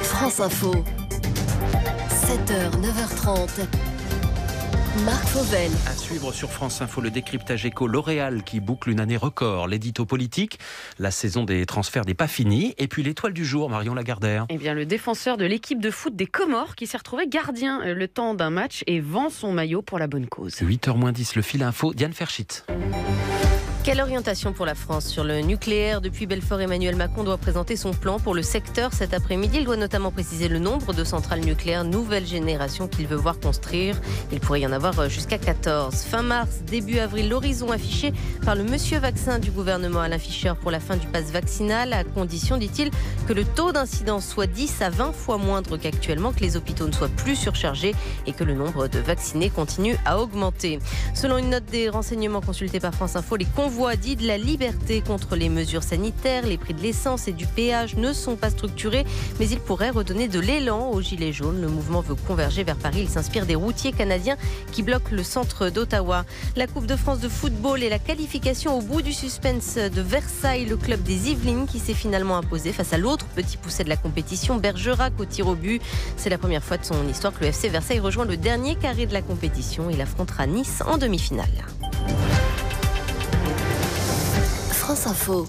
France Info, 7h, 9h30. Marc Fauvel. À suivre sur France Info, le décryptage éco L'Oréal qui boucle une année record. L'édito politique, la saison des transferts n'est pas finie. Et puis l'étoile du jour, Marion Lagardère. Eh bien, le défenseur de l'équipe de foot des Comores qui s'est retrouvé gardien le temps d'un match et vend son maillot pour la bonne cause. 8h moins 10, le fil info, Diane Ferschit. Quelle orientation pour la France sur le nucléaire? Depuis Belfort, Emmanuel Macron doit présenter son plan pour le secteur cet après-midi. Il doit notamment préciser le nombre de centrales nucléaires nouvelle génération qu'il veut voir construire. Il pourrait y en avoir jusqu'à 14. Fin mars, début avril, l'horizon affiché par le monsieur vaccin du gouvernement Alain Fischer pour la fin du pass vaccinal, à condition, dit-il, que le taux d'incidence soit 10 à 20 fois moindre qu'actuellement, que les hôpitaux ne soient plus surchargés et que le nombre de vaccinés continue à augmenter. Selon une note des renseignements consultés par France Info, les convois dits de la liberté contre les mesures sanitaires, les prix de l'essence et du péage ne sont pas structurés, mais ils pourraient redonner de l'élan aux Gilets jaunes. Le mouvement veut converger vers Paris. Il s'inspire des routiers canadiens qui bloquent le centre d'Ottawa. La Coupe de France de football et la qualification au bout du suspense de Versailles, le club des Yvelines qui s'est finalement imposé face à l'autre petit poucet de la compétition, Bergerac, au tir au but. C'est la première fois de son histoire que le FC Versailles rejoint le dernier carré de la compétition. Il affrontera Nice en demi-finale. France Info.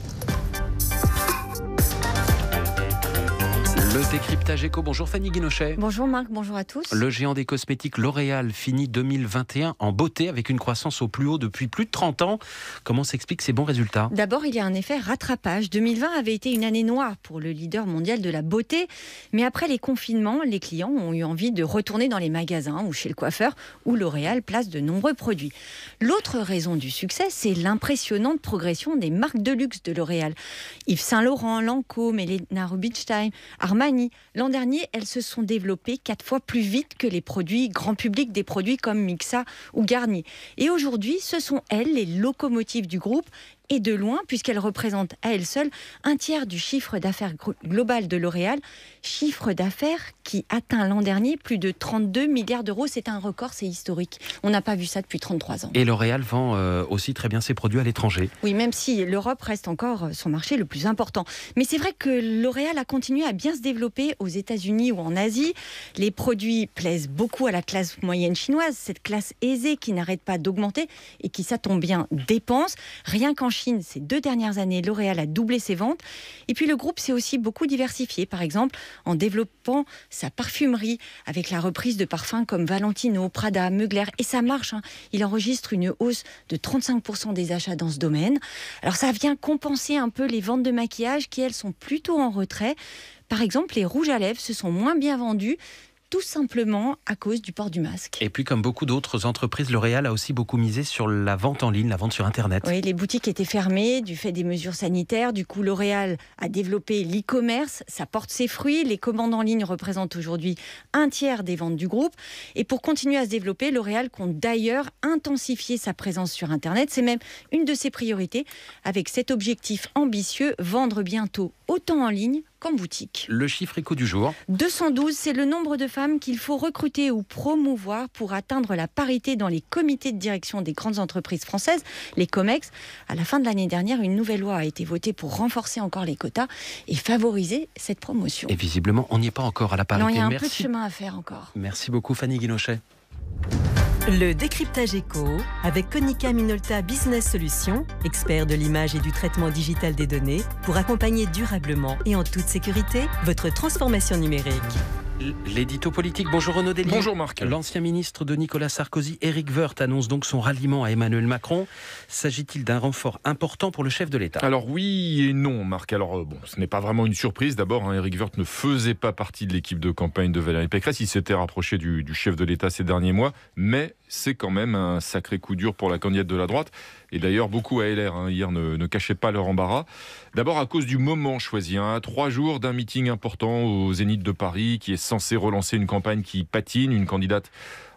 Le décryptage éco, bonjour Fanny Guinochet. Bonjour Marc, bonjour à tous. Le géant des cosmétiques L'Oréal finit 2021 en beauté avec une croissance au plus haut depuis plus de 30 ans. Comment s'expliquent ces bons résultats? D'abord, il y a un effet rattrapage. 2020 avait été une année noire pour le leader mondial de la beauté. Mais après les confinements, les clients ont eu envie de retourner dans les magasins ou chez le coiffeur où L'Oréal place de nombreux produits. L'autre raison du succès, c'est l'impressionnante progression des marques de luxe de L'Oréal. Yves Saint Laurent, Lancôme, Helena Rubinstein, Armani. L'an dernier, elles se sont développées 4 fois plus vite que les produits grand public, des produits comme Mixa ou Garnier. Et aujourd'hui, ce sont elles les locomotives du groupe. Et de loin, puisqu'elle représente à elle seule un tiers du chiffre d'affaires global de L'Oréal, chiffre d'affaires qui atteint l'an dernier plus de 32 milliards d'euros. C'est un record, c'est historique. On n'a pas vu ça depuis 33 ans. Et L'Oréal vend aussi très bien ses produits à l'étranger. Oui, même si l'Europe reste encore son marché le plus important. Mais c'est vrai que L'Oréal a continué à bien se développer aux États-Unis ou en Asie. Les produits plaisent beaucoup à la classe moyenne chinoise, cette classe aisée qui n'arrête pas d'augmenter et qui, ça tombe bien, dépense. Rien qu'en Chine, ces 2 dernières années, L'Oréal a doublé ses ventes. Et puis le groupe s'est aussi beaucoup diversifié, par exemple en développant sa parfumerie avec la reprise de parfums comme Valentino, Prada, Mugler. Et ça marche, hein. Il enregistre une hausse de 35% des achats dans ce domaine. Alors ça vient compenser un peu les ventes de maquillage qui, elles, sont plutôt en retrait. Par exemple, les rouges à lèvres se sont moins bien vendus, tout simplement à cause du port du masque. Et puis, comme beaucoup d'autres entreprises, L'Oréal a aussi beaucoup misé sur la vente en ligne, la vente sur Internet. Oui, les boutiques étaient fermées du fait des mesures sanitaires. Du coup, L'Oréal a développé l'e-commerce. Ça porte ses fruits. Les commandes en ligne représentent aujourd'hui un tiers des ventes du groupe. Et pour continuer à se développer, L'Oréal compte d'ailleurs intensifier sa présence sur Internet. C'est même une de ses priorités, avec cet objectif ambitieux, vendre bientôt autant en ligne qu'en boutique. Le chiffre éco du jour. 212, c'est le nombre de femmes qu'il faut recruter ou promouvoir pour atteindre la parité dans les comités de direction des grandes entreprises françaises, les COMEX. À la fin de l'année dernière, une nouvelle loi a été votée pour renforcer encore les quotas et favoriser cette promotion. Et visiblement, on n'y est pas encore à la parité. Non, il y a un peu de chemin à faire encore. Merci beaucoup Fanny Guinochet. Le décryptage éco avec Konica Minolta Business Solutions, expert de l'image et du traitement digital des données, pour accompagner durablement et en toute sécurité votre transformation numérique. L'édito politique. Bonjour Renaud Delis. Bonjour Marc. L'ancien ministre de Nicolas Sarkozy, Éric Woerth, annonce donc son ralliement à Emmanuel Macron. S'agit-il d'un renfort important pour le chef de l'État? Alors oui et non Marc. Alors ce n'est pas vraiment une surprise. D'abord, Éric Woerth ne faisait pas partie de l'équipe de campagne de Valérie Pécresse. Il s'était rapproché du chef de l'État ces derniers mois. Mais c'est quand même un sacré coup dur pour la candidate de la droite. Et d'ailleurs, beaucoup à LR hier ne cachaient pas leur embarras. D'abord à cause du moment choisi. À 3 jours d'un meeting important au Zénith de Paris qui est censé relancer une campagne qui patine, une candidate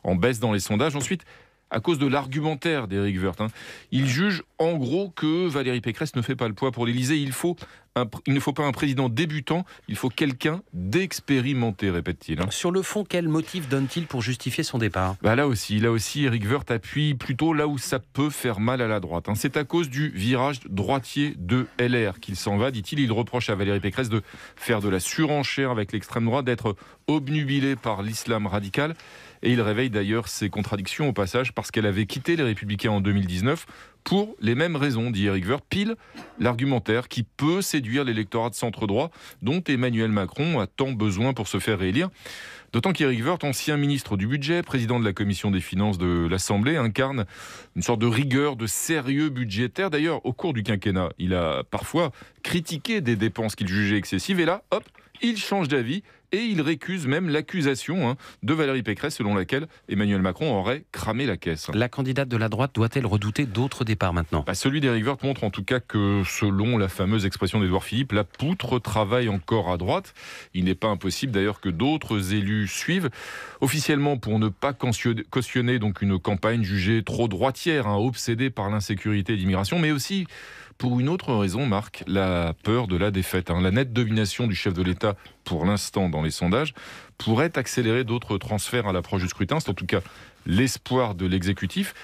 en baisse dans les sondages. Ensuite, à cause de l'argumentaire d'Éric Woerth. Il juge en gros que Valérie Pécresse ne fait pas le poids pour l'Élysée. Il ne faut pas un président débutant, il faut quelqu'un d'expérimenté, répète-t-il. Sur le fond, quel motif donne-t-il pour justifier son départ ? Là aussi, Éric Woerth appuie plutôt là où ça peut faire mal à la droite. C'est à cause du virage droitier de LR qu'il s'en va, dit-il. Il reproche à Valérie Pécresse de faire de la surenchère avec l'extrême droite, d'être obnubilée par l'islam radical. Et il réveille d'ailleurs ses contradictions au passage parce qu'elle avait quitté les Républicains en 2019 pour les mêmes raisons, dit Éric Woerth, pile l'argumentaire qui peut séduire l'électorat de centre-droit dont Emmanuel Macron a tant besoin pour se faire réélire. D'autant qu'Éric Woerth, ancien ministre du Budget, président de la Commission des Finances de l'Assemblée, incarne une sorte de rigueur, de sérieux budgétaire. D'ailleurs, au cours du quinquennat, il a parfois critiqué des dépenses qu'il jugeait excessives. Et là, hop, il change d'avis. Et il récuse même l'accusation de Valérie Pécresse selon laquelle Emmanuel Macron aurait cramé la caisse. La candidate de la droite doit-elle redouter d'autres départs maintenant ? Celui d'Éric Woerth montre en tout cas que selon la fameuse expression d'Édouard Philippe, la poutre travaille encore à droite. Il n'est pas impossible d'ailleurs que d'autres élus suivent. Officiellement pour ne pas cautionner donc une campagne jugée trop droitière, obsédée par l'insécurité et l'immigration, mais aussi pour une autre raison, Marc, la peur de la défaite. La nette domination du chef de l'État, pour l'instant dans les sondages, pourrait accélérer d'autres transferts à l'approche du scrutin. C'est en tout cas l'espoir de l'exécutif.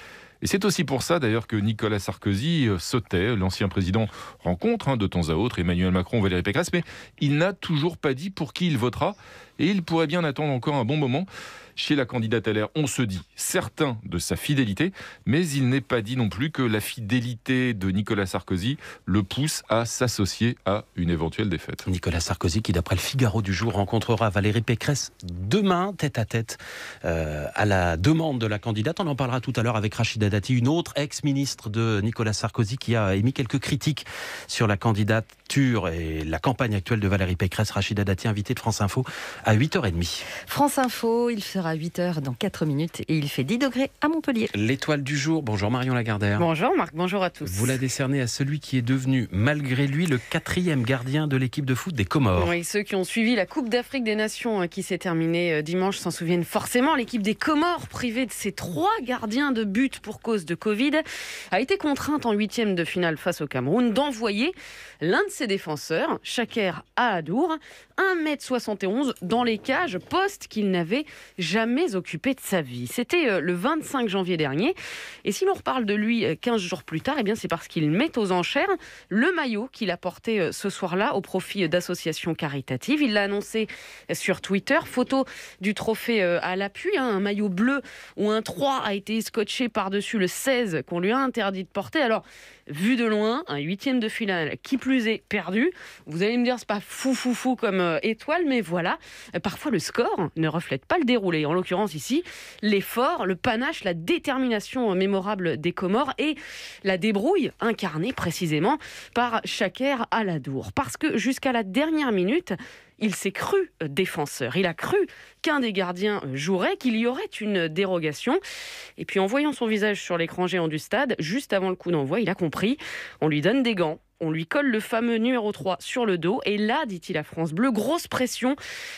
Et c'est aussi pour ça d'ailleurs que Nicolas Sarkozy se tait. L'ancien président rencontre de temps à autre Emmanuel Macron, Valérie Pécresse, mais il n'a toujours pas dit pour qui il votera. Et il pourrait bien attendre encore un bon moment. Chez la candidate LR, on se dit certain de sa fidélité, mais il n'est pas dit non plus que la fidélité de Nicolas Sarkozy le pousse à s'associer à une éventuelle défaite. Nicolas Sarkozy qui, d'après le Figaro du jour, rencontrera Valérie Pécresse demain, tête à tête, à la demande de la candidate. On en parlera tout à l'heure avec Rachida Dati, une autre ex-ministre de Nicolas Sarkozy qui a émis quelques critiques sur la candidature et la campagne actuelle de Valérie Pécresse. Rachida Dati, invitée de France Info à 8h30. France Info, il sera 8h dans 4 minutes et il fait 10 degrés à Montpellier. L'étoile du jour, bonjour Marion Lagardère. Bonjour Marc, bonjour à tous. Vous la décernez à celui qui est devenu, malgré lui, le 4e gardien de l'équipe de foot des Comores. Oui, ceux qui ont suivi la Coupe d'Afrique des Nations qui s'est terminée dimanche s'en souviennent forcément. L'équipe des Comores, privée de ses 3 gardiens de but pour cause de Covid, a été contrainte en 8e de finale face au Cameroun d'envoyer l'un de ses défenseurs, Chaker Ahadour, 1m71 dans les cages, poste qu'il n'avait jamais occupé de sa vie. C'était le 25 janvier dernier. Et si l'on reparle de lui 15 jours plus tard, c'est parce qu'il met aux enchères le maillot qu'il a porté ce soir-là au profit d'associations caritatives. Il l'a annoncé sur Twitter. Photo du trophée à l'appui, un maillot bleu où un 3 a été scotché par-dessus le 16 qu'on lui a interdit de porter. Alors, vu de loin, un 8e de finale, qui plus est perdu. Vous allez me dire, c'est pas fou comme étoile, mais voilà. Parfois, le score ne reflète pas le déroulé. En l'occurrence ici, l'effort, le panache, la détermination mémorable des Comores et la débrouille incarnée précisément par Chaker Ahadour. Parce que jusqu'à la dernière minute, il s'est cru défenseur. Il a cru qu'un des gardiens jouerait, qu'il y aurait une dérogation. Et puis en voyant son visage sur l'écran géant du stade, juste avant le coup d'envoi, il a compris. On lui donne des gants. On lui colle le fameux numéro 3 sur le dos. Et là, dit-il à France Bleu, grosse pression.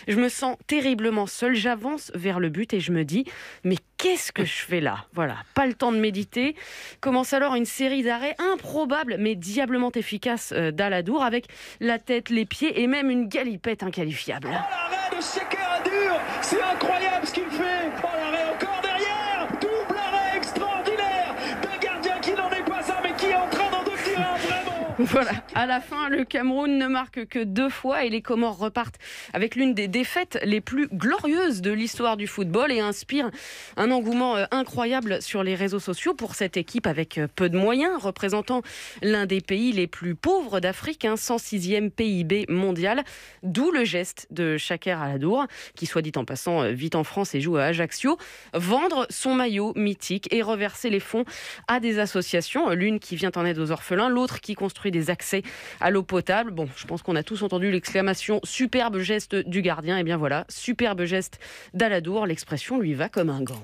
Je me sens terriblement seul. J'avance vers le but et je me dis, mais qu'est-ce que je fais là ? Voilà, pas le temps de méditer. Commence alors une série d'arrêts improbables, mais diablement efficaces d'Ahadour, avec la tête, les pieds et même une galipette inqualifiable. Oh, l'arrêt de Chaker Ahadour, c'est incroyable ce qu'il fait. Oh, l'arrêt encore derrière. Double arrêt extraordinaire d'un gardien qui n'en est pas un, mais qui est en train d'en devenir un, vraiment. Voilà, à la fin, le Cameroun ne marque que 2 fois et les Comores repartent avec l'une des défaites les plus glorieuses de l'histoire du football et inspirent un engouement incroyable sur les réseaux sociaux pour cette équipe avec peu de moyens, représentant l'un des pays les plus pauvres d'Afrique, 106e PIB mondial, d'où le geste de Chaker Ahadour, qui soit dit en passant vit en France et joue à Ajaccio, vendre son maillot mythique et reverser les fonds à des associations, l'une qui vient en aide aux orphelins, l'autre qui construit des accès à l'eau potable. Bon, je pense qu'on a tous entendu l'exclamation « superbe geste du gardien ». Et bien voilà, superbe geste d'Ahadour, l'expression lui va comme un gant.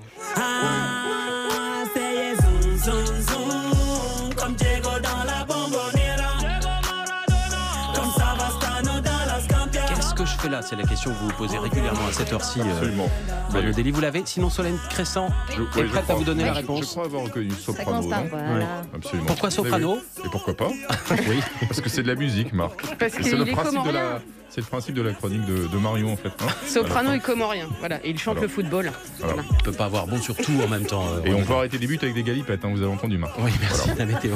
Qu'est-ce que je fais celle-là, c'est la question que vous vous posez régulièrement à cette heure-ci. Absolument. Le délit, vous l'avez. Sinon, Solène Crescent est prête à vous donner la réponse. Je crois avoir reconnu Ça soprano. constate, voilà. Ouais. Absolument. Pourquoi soprano? Et pourquoi pas? Oui, parce que c'est de la musique, Marc. Parce C'est qu'il le est principe comorien. c'est le principe de la chronique de Marion, en fait. Hein, Soprano et comorien. Voilà. Et il chante Voilà. le football. Voilà. Voilà. On ne peut pas avoir bon sur tout en même temps. Et on peut arrêter les buts avec des galipettes, hein, vous avez entendu, Marc. Oui, merci. La météo.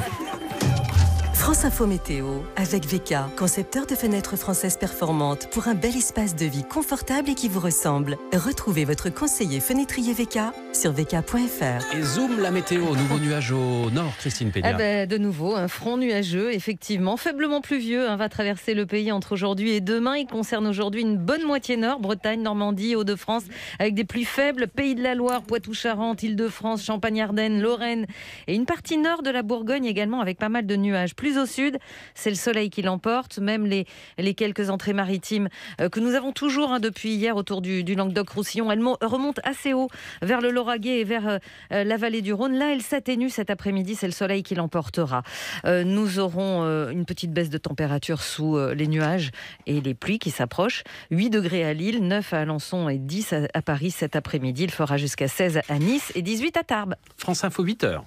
France Info Météo avec VK, concepteur de fenêtres françaises performantes pour un bel espace de vie confortable et qui vous ressemble. Retrouvez votre conseiller fenétrier VK sur vk.fr. Et zoom la météo, nouveau nuage au nord, Christine Pédia. De nouveau, un front nuageux, effectivement, faiblement pluvieux, va traverser le pays entre aujourd'hui et demain. Il concerne aujourd'hui une bonne moitié nord, Bretagne, Normandie, Hauts-de-France, avec des pluies faibles, Pays de la Loire, Poitou-Charentes, Île-de-France, Champagne-Ardenne, Lorraine et une partie nord de la Bourgogne également avec pas mal de nuages. Plus au sud, c'est le soleil qui l'emporte, même les quelques entrées maritimes que nous avons toujours depuis hier autour du Languedoc-Roussillon. Elles remontent assez haut vers le Lauragais et vers la vallée du Rhône. Là, elles s'atténuent cet après-midi, c'est le soleil qui l'emportera. Nous aurons une petite baisse de température sous les nuages et les pluies qui s'approchent. 8 degrés à Lille, 9 à Alençon et 10 à Paris cet après-midi. Il fera jusqu'à 16 à Nice et 18 à Tarbes. France Info 8h.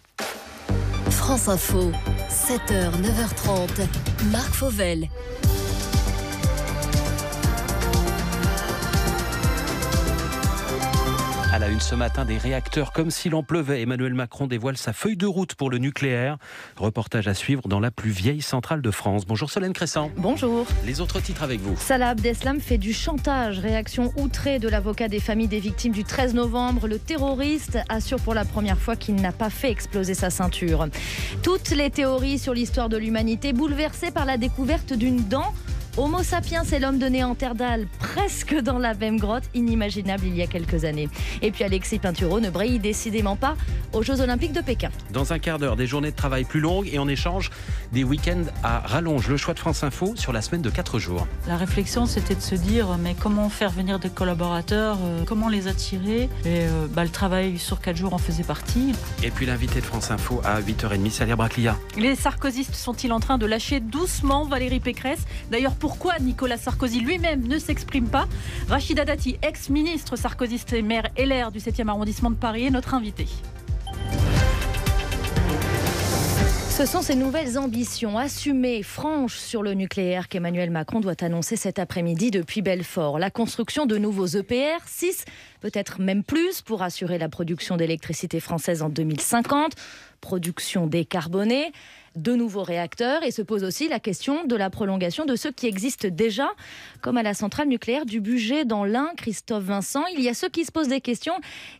France Info, 7h, 9h30, Marc Fauvel. À la une ce matin, des réacteurs comme s'il en pleuvait. Emmanuel Macron dévoile sa feuille de route pour le nucléaire. Reportage à suivre dans la plus vieille centrale de France. Bonjour Solène Crescent. Bonjour. Les autres titres avec vous. Salah Abdeslam fait du chantage. Réaction outrée de l'avocat des familles des victimes du 13 novembre. Le terroriste assure pour la première fois qu'il n'a pas fait exploser sa ceinture. Toutes les théories sur l'histoire de l'humanité bouleversées par la découverte d'une dent. Homo sapiens est l'homme de Néandertal, presque dans la même grotte, inimaginable il y a quelques années. Et puis Alexis Pinturo ne brille décidément pas aux Jeux Olympiques de Pékin. Dans un quart d'heure, des journées de travail plus longues et en échange, des week-ends à rallonge. Le choix de France Info sur la semaine de 4 jours. La réflexion, c'était de se dire, mais comment faire venir des collaborateurs, comment les attirer. Et le travail sur 4 jours en faisait partie. Et puis l'invité de France Info à 8h30, Salia Braclia. Les sarkozystes sont-ils en train de lâcher doucement Valérie Pécresse? D'ailleurs, pourquoi Nicolas Sarkozy lui-même ne s'exprime pas? Rachida Dati, ex-ministre sarkozyste et maire LR du 7e arrondissement de Paris, est notre invité. Ce sont ces nouvelles ambitions assumées, franches sur le nucléaire qu'Emmanuel Macron doit annoncer cet après-midi depuis Belfort. La construction de nouveaux EPR, 6, peut-être même plus, pour assurer la production d'électricité française en 2050. Production décarbonée, de nouveaux réacteurs, et se pose aussi la question de la prolongation de ceux qui existent déjà, comme à la centrale nucléaire du Bugey dans l'Ain. Christophe Vincent, il y a ceux qui se posent des questions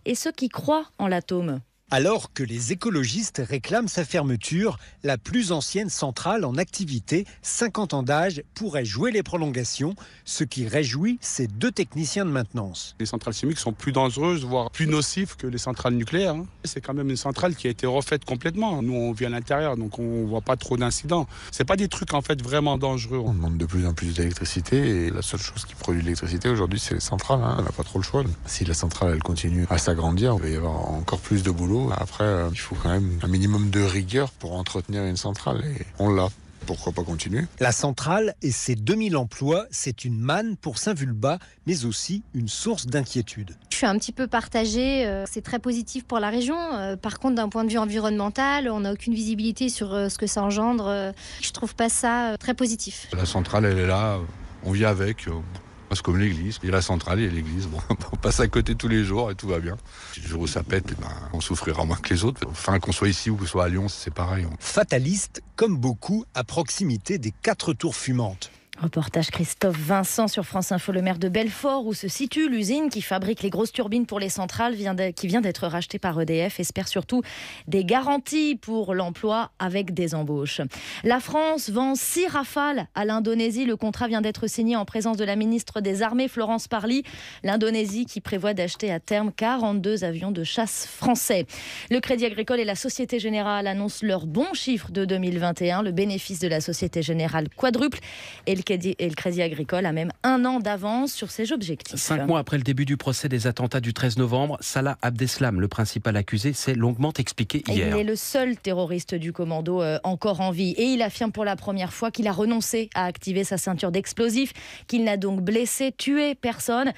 et ceux qui croient en l'atome. Alors que les écologistes réclament sa fermeture, la plus ancienne centrale en activité, 50 ans d'âge, pourrait jouer les prolongations, ce qui réjouit ces 2 techniciens de maintenance. Les centrales chimiques sont plus dangereuses, voire plus nocives que les centrales nucléaires. C'est quand même une centrale qui a été refaite complètement. Nous, on vit à l'intérieur, donc on ne voit pas trop d'incidents. C'est pas des trucs en fait vraiment dangereux. On demande de plus en plus d'électricité et la seule chose qui produit de l'électricité aujourd'hui, c'est les centrales. On n'a pas trop le choix. Si la centrale elle continue à s'agrandir, il va y avoir encore plus de boulot. Après, il faut quand même un minimum de rigueur pour entretenir une centrale et on l'a. Pourquoi pas continuer? La centrale et ses 2000 emplois, c'est une manne pour Saint-Vulbas, mais aussi une source d'inquiétude. Je suis un petit peu partagée. C'est très positif pour la région. Par contre, d'un point de vue environnemental, on n'a aucune visibilité sur ce que ça engendre. Je trouve pas ça très positif. La centrale, elle est là. On vit avec. C'est comme l'église. Il y a la centrale, il y a l'église. Bon, on passe à côté tous les jours et tout va bien. Le jour où ça pète, on souffrira moins que les autres. Enfin, qu'on soit ici ou qu'on soit à Lyon, c'est pareil. Fataliste, comme beaucoup, à proximité des 4 tours fumantes. Reportage Christophe Vincent sur France Info, le maire de Belfort, où se situe l'usine qui fabrique les grosses turbines pour les centrales, qui vient d'être rachetée par EDF, espère surtout des garanties pour l'emploi avec des embauches. La France vend 6 Rafales à l'Indonésie. Le contrat vient d'être signé en présence de la ministre des Armées, Florence Parly. L'Indonésie qui prévoit d'acheter à terme 42 avions de chasse français. Le Crédit Agricole et la Société Générale annoncent leur bon chiffre de 2021. Le bénéfice de la Société Générale quadruple et le le Crédit Agricole a même 1 an d'avance sur ses objectifs. 5 mois après le début du procès des attentats du 13 novembre, Salah Abdeslam, le principal accusé, s'est longuement expliqué hier. Il est le seul terroriste du commando encore en vie. Et il affirme pour la première fois qu'il a renoncé à activer sa ceinture d'explosifs, qu'il n'a donc blessé, tué personne.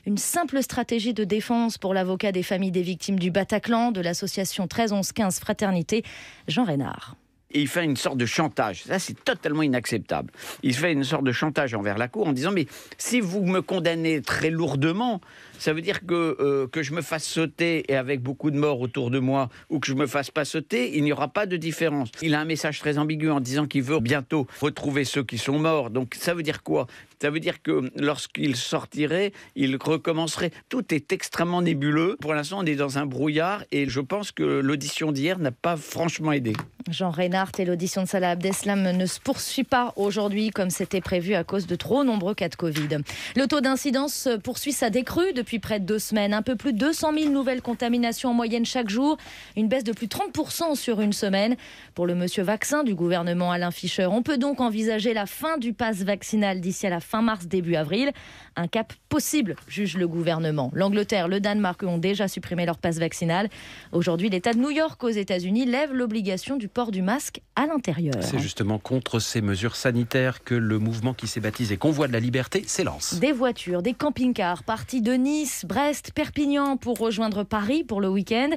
Une simple stratégie de défense pour l'avocat des familles des victimes du Bataclan de l'association 13-11-15 Fraternité, Jean Reynard. Et il fait une sorte de chantage. Ça, c'est totalement inacceptable. Il fait une sorte de chantage envers la Cour en disant « Mais si vous me condamnez très lourdement, ça veut dire que je me fasse sauter et avec beaucoup de morts autour de moi ou que je me fasse pas sauter, il n'y aura pas de différence. » Il a un message très ambigu en disant qu'il veut bientôt retrouver ceux qui sont morts. Donc ça veut dire quoi ? Ça veut dire que lorsqu'il sortirait, il recommencerait. Tout est extrêmement nébuleux. Pour l'instant, on est dans un brouillard et je pense que l'audition d'hier n'a pas franchement aidé. Jean Reynard, et l'audition de Salah Abdeslam ne se poursuit pas aujourd'hui comme c'était prévu à cause de trop nombreux cas de Covid. Le taux d'incidence poursuit sa décrue depuis près de 2 semaines. Un peu plus de 200 000 nouvelles contaminations en moyenne chaque jour. Une baisse de plus de 30% sur une semaine. Pour le monsieur vaccin du gouvernement Alain Fischer, on peut donc envisager la fin du pass vaccinal d'ici à la fin mars, début avril. Un cap possible, juge le gouvernement. L'Angleterre, le Danemark ont déjà supprimé leur pass vaccinal. Aujourd'hui, l'État de New York aux États-Unis lève l'obligation du port du masque à l'intérieur. C'est justement contre ces mesures sanitaires que le mouvement qui s'est baptisé Convoi de la Liberté s'élance. Des voitures, des camping-cars partis de Nice, Brest, Perpignan pour rejoindre Paris pour le week-end.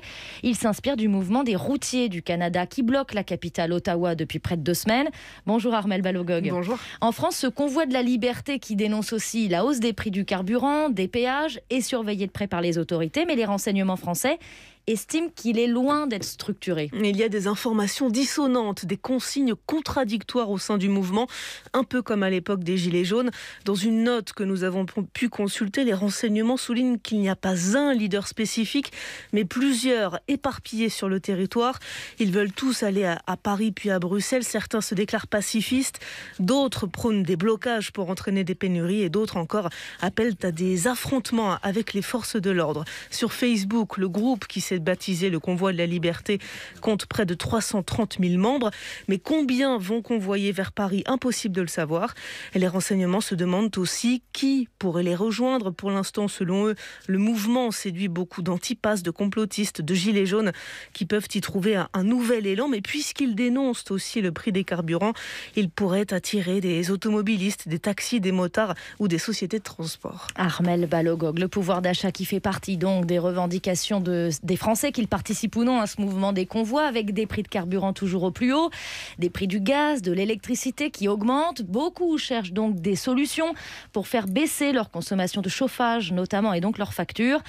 Il s'inspire du mouvement des routiers du Canada qui bloque la capitale Ottawa depuis près de 2 semaines. Bonjour Armelle Balogog. Bonjour. En France, ce Convoi de la Liberté qui dénonce aussi la hausse des prix du carburant, des péages est surveillé de près par les autorités, mais les renseignements français estime qu'il est loin d'être structuré. Il y a des informations dissonantes, des consignes contradictoires au sein du mouvement, un peu comme à l'époque des Gilets jaunes. Dans une note que nous avons pu consulter, les renseignements soulignent qu'il n'y a pas un leader spécifique, mais plusieurs éparpillés sur le territoire. Ils veulent tous aller à Paris puis à Bruxelles. Certains se déclarent pacifistes, d'autres prônent des blocages pour entraîner des pénuries et d'autres encore appellent à des affrontements avec les forces de l'ordre. Sur Facebook, le groupe qui s'est baptisé le Convoi de la Liberté compte près de 330 000 membres. Mais combien vont convoyer vers Paris ? Impossible de le savoir. Et les renseignements se demandent aussi qui pourrait les rejoindre. Pour l'instant, selon eux, le mouvement séduit beaucoup d'antipasses, de complotistes, de gilets jaunes qui peuvent y trouver un nouvel élan. Mais puisqu'ils dénoncent aussi le prix des carburants, ils pourraient attirer des automobilistes, des taxis, des motards ou des sociétés de transport. Armelle Balogog, le pouvoir d'achat qui fait partie donc des revendications des Français, qu'ils participent ou non à ce mouvement des convois, avec des prix de carburant toujours au plus haut, des prix du gaz, de l'électricité qui augmentent. Beaucoup cherchent donc des solutions pour faire baisser leur consommation de chauffage notamment et donc leurs factures.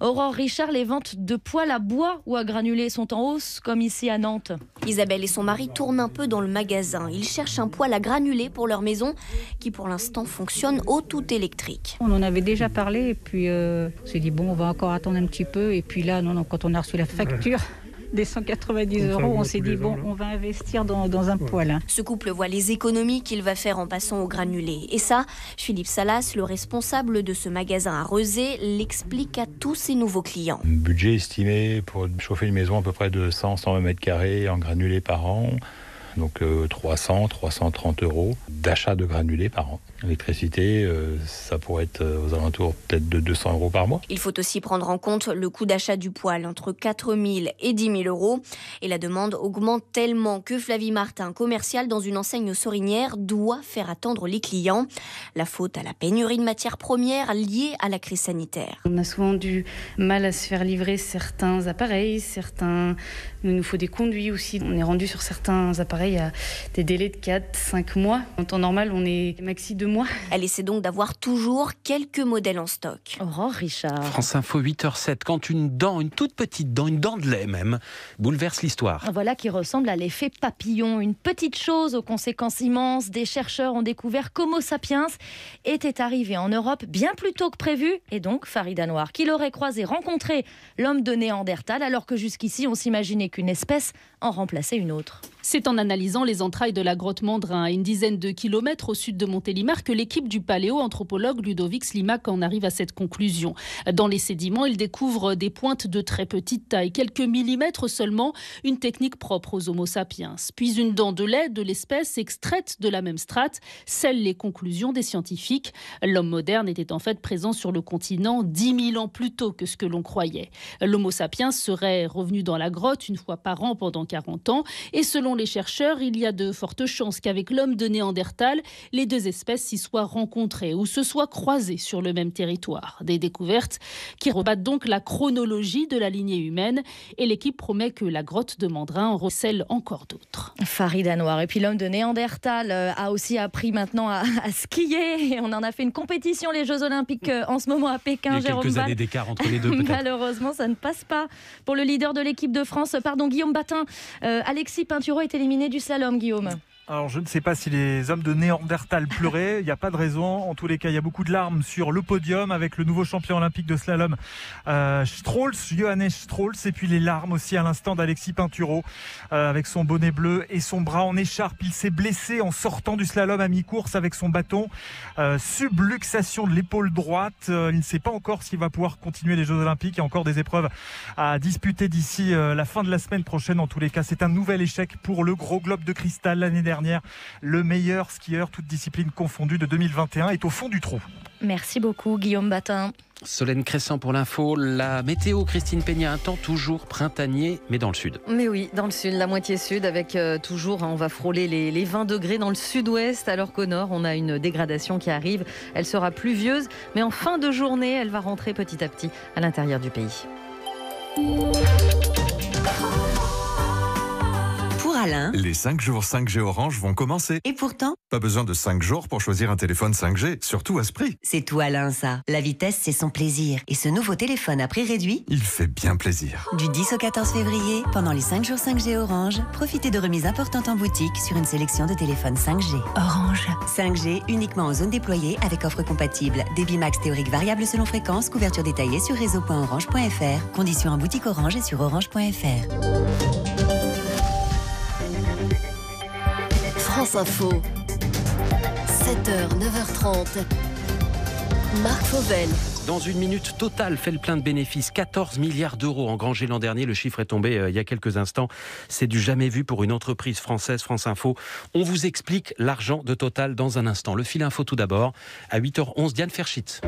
Aurore Richard, les ventes de poêles à bois ou à granulés sont en hausse comme ici à Nantes. Isabelle et son mari tournent un peu dans le magasin. Ils cherchent un poêle à granulés pour leur maison qui pour l'instant fonctionne au tout électrique. On en avait déjà parlé et puis on s'est dit bon, on va encore attendre un petit peu et puis là non, quand on a reçu la facture des 190 €, on s'est dit bon, on va investir dans un poêle. Ce couple voit les économies qu'il va faire en passant au granulé. Et ça, Philippe Salas, le responsable de ce magasin à Rezé, l'explique à tous ses nouveaux clients. Un budget estimé pour chauffer une maison à peu près de 100-120 mètres carrés en granulés par an. Donc 300-330 € d'achat de granulés par an. L'électricité, ça pourrait être aux alentours peut-être de 200 € par mois. Il faut aussi prendre en compte le coût d'achat du poêle, entre 4 000 et 10 000 €. Et la demande augmente tellement que Flavie Martin, commerciale dans une enseigne sorinière, doit faire attendre les clients. La faute à la pénurie de matières premières liée à la crise sanitaire. On a souvent du mal à se faire livrer certains appareils, il nous faut des conduits aussi. On est rendu sur certains appareils à des délais de 4-5 mois. En temps normal, on est maxi 2 mois. Elle essaie donc d'avoir toujours quelques modèles en stock. Aurore Richard. France Info 8h07, quand une toute petite dent, une dent de lait même, bouleverse l'histoire. Voilà qui ressemble à l'effet papillon. Une petite chose aux conséquences immenses. Des chercheurs ont découvert qu'Homo sapiens était arrivé en Europe bien plus tôt que prévu. Et donc, Farida Noir, qu'il aurait rencontré l'homme de Néandertal, alors que jusqu'ici, on s'imaginait qu'une espèce en remplaçait une autre. C'est en analysant analysant les entrailles de la grotte Mandrin, à une dizaine de kilomètres au sud de Montélimar, que l'équipe du paléo-anthropologue Ludovic Slimak en arrive à cette conclusion. Dans les sédiments, il découvre des pointes de très petite taille, quelques millimètres seulement, une technique propre aux Homo sapiens. Puis une dent de lait de l'espèce extraite de la même strate scelle les conclusions des scientifiques. L'homme moderne était en fait présent sur le continent 10 000 ans plus tôt que ce que l'on croyait. L'Homo sapiens serait revenu dans la grotte une fois par an pendant 40 ans et selon les chercheurs, il y a de fortes chances qu'avec l'homme de Néandertal, les deux espèces s'y soient rencontrées ou se soient croisées sur le même territoire. Des découvertes qui rebattent donc la chronologie de la lignée humaine et l'équipe promet que la grotte de Mandrin en recèle encore d'autres. Farid Anouar. Et puis l'homme de Néandertal a aussi appris maintenant à skier. Et on en a fait une compétition, les Jeux Olympiques en ce moment à Pékin. Il y a quelques années d'écart entre les deux peut-être. Malheureusement, ça ne passe pas pour le leader de l'équipe de France. Guillaume Batin. Alexis Pinturo est éliminé du slalom, Guillaume. Alors je ne sais pas si les hommes de Néandertal pleuraient, il n'y a pas de raison. En tous les cas, il y a beaucoup de larmes sur le podium avec le nouveau champion olympique de slalom, Johannes Strauls, et puis les larmes aussi à l'instant d'Alexis Pinturo avec son bonnet bleu et son bras en écharpe. Il s'est blessé en sortant du slalom à mi-course avec son bâton, subluxation de l'épaule droite. Il ne sait pas encore s'il va pouvoir continuer les Jeux Olympiques. Il y a encore des épreuves à disputer d'ici la fin de la semaine prochaine. En tous les cas, c'est un nouvel échec pour le gros globe de cristal l'année dernière. Le meilleur skieur, toutes disciplines confondues, de 2021 est au fond du trou. Merci beaucoup, Guillaume Batin. Solène Crescent pour l'info. La météo, Christine Peña, un temps toujours printanier, mais dans le sud. Mais oui, dans le sud, la moitié sud, avec toujours, on va frôler les 20 degrés dans le sud-ouest, alors qu'au nord, on a une dégradation qui arrive. Elle sera pluvieuse, mais en fin de journée, elle va rentrer petit à petit à l'intérieur du pays. Alain. Les 5 jours 5G Orange vont commencer. Et pourtant, pas besoin de 5 jours pour choisir un téléphone 5G, surtout à ce prix. C'est tout Alain, ça. La vitesse, c'est son plaisir. Et ce nouveau téléphone à prix réduit, il fait bien plaisir. Du 10 au 14 février, pendant les 5 jours 5G Orange, profitez de remises importantes en boutique sur une sélection de téléphones 5G. Orange. 5G uniquement en zone déployée avec offre compatible. Débit max théorique variable selon fréquence. Couverture détaillée sur réseau.orange.fr. Conditions en boutique Orange et sur orange.fr. France Info, 7h, 9h30, Marc Fauvel. Dans une minute, Total fait le plein de bénéfices. 14 milliards d'euros engrangés l'an dernier. Le chiffre est tombé il y a quelques instants. C'est du jamais vu pour une entreprise française. France Info. On vous explique l'argent de Total dans un instant. Le fil info tout d'abord. À 8h11, Diane Ferschitz.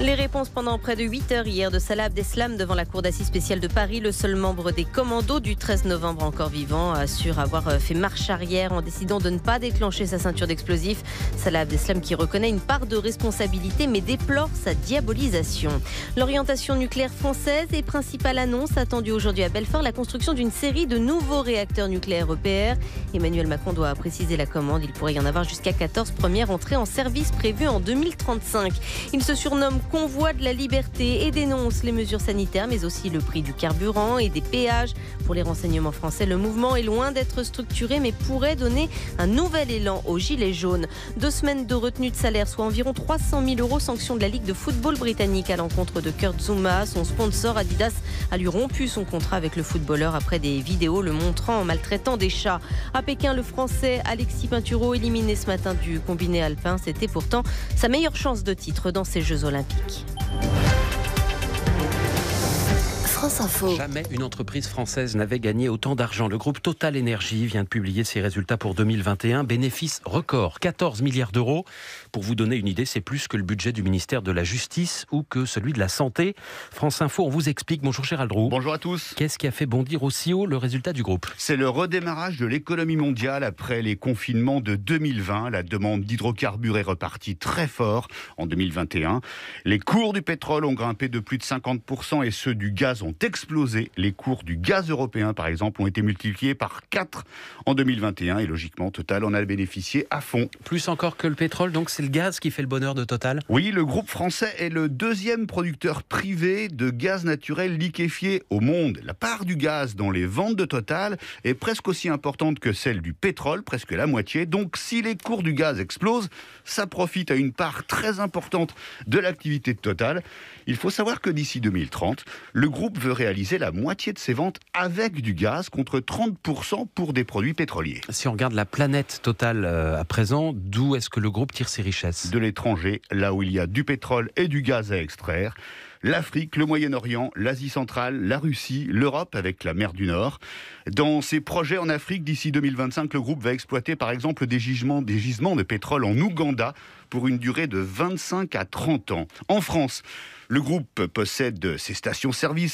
Les réponses pendant près de 8 heures hier de Salah Abdeslam devant la cour d'assises spéciale de Paris. Le seul membre des commandos du 13 novembre encore vivant assure avoir fait marche arrière en décidant de ne pas déclencher sa ceinture d'explosifs. Salah Abdeslam qui reconnaît une part de responsabilité mais déplore sa diabolisation. L'orientation nucléaire française est principale annonce attendue aujourd'hui à Belfort, la construction d'une série de nouveaux réacteurs nucléaires EPR. Emmanuel Macron doit préciser la commande. Il pourrait y en avoir jusqu'à 14 premières entrées en service prévues en 2035. Il se surnomme Convoi de la liberté et dénonce les mesures sanitaires mais aussi le prix du carburant et des péages. Pour les renseignements français, le mouvement est loin d'être structuré mais pourrait donner un nouvel élan aux gilets jaunes. 2 semaines de retenue de salaire, soit environ 300 000 € sanction de la Ligue de football britannique à l'encontre de Kurt Zouma. Son sponsor Adidas a lui rompu son contrat avec le footballeur après des vidéos le montrant en maltraitant des chats. À Pékin, le Français Alexis Pinturo éliminé ce matin du combiné alpin. C'était pourtant sa meilleure chance de titre dans ces Jeux Olympiques. France Info. Jamais une entreprise française n'avait gagné autant d'argent. Le groupe Total Energy vient de publier ses résultats pour 2021. Bénéfice record, 14 milliards d'euros. Pour vous donner une idée, c'est plus que le budget du ministère de la Justice ou que celui de la Santé. France Info, on vous explique. Bonjour Gérald Roux. Bonjour à tous. Qu'est-ce qui a fait bondir aussi haut le résultat du groupe ? C'est le redémarrage de l'économie mondiale après les confinements de 2020. La demande d'hydrocarbures est repartie très fort en 2021. Les cours du pétrole ont grimpé de plus de 50% et ceux du gaz ont explosé. Les cours du gaz européen, par exemple, ont été multipliés par 4 en 2021 et logiquement, Total en a bénéficié à fond. Plus encore que le pétrole, donc c'est le gaz qui fait le bonheur de Total ? Oui, le groupe français est le 2e producteur privé de gaz naturel liquéfié au monde. La part du gaz dans les ventes de Total est presque aussi importante que celle du pétrole, presque la moitié. Donc si les cours du gaz explosent, ça profite à une part très importante de l'activité de Total. Il faut savoir que d'ici 2030, le groupe veut réaliser la moitié de ses ventes avec du gaz, contre 30% pour des produits pétroliers. Si on regarde la planète totale à présent, d'où est-ce que le groupe tire ses richesses ? De l'étranger, là où il y a du pétrole et du gaz à extraire. L'Afrique, le Moyen-Orient, l'Asie centrale, la Russie, l'Europe avec la mer du Nord. Dans ses projets en Afrique, d'ici 2025, le groupe va exploiter par exemple des gisements de pétrole en Ouganda pour une durée de 25 à 30 ans. En France, le groupe possède ses stations-service